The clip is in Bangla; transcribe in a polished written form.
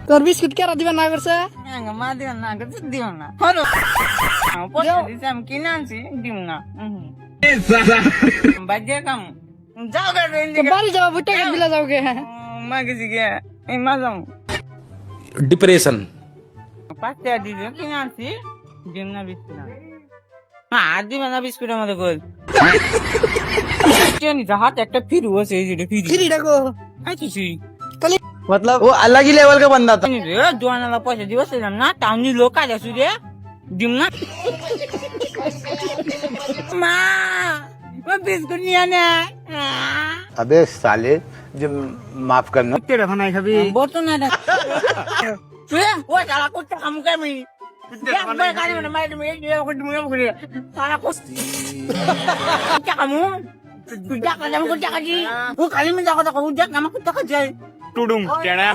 তোর বিস্কুট কেরা দিবা না করছে মা দিও না দিও না হলো পয়সা দিছে আমি কিনে আনছি দিব না বাজে কাম যাও গে তো বাড়ি যাওয়া বুটে দিলা যাও গে মা গেছি গে এই মা যাও डिप्रेशन 5 টাকা দিছে কিনে আনছি দিব না বিস্কুট না আর দিবে না বিস্কুটের মধ্যে গোল জানি হাত একটা ফিরু আছে এই যে ফিরু ফিরি ডাকো আইছি मतलब वो अलग ही लेवल का बंदा था। জোয়ানালা পয়সা দিবছিলাম না টাউনি লোক কাজ আছো রে দিম না মা ও বিস্কুট নিয়ে আনে अबे साले जब माफ करना তেরে বানাই খাবি বতো না রে তুই ও শালা করতে কাম কামি একবার গাড়ি মানে মাইরে মেয়ে করে শালা করতে কামু তুই টাকা দাম করে টাকা দি ও খালি মে টাকা টাকা ও টাকা আমাকে টাকা চাই टुडुम কেডা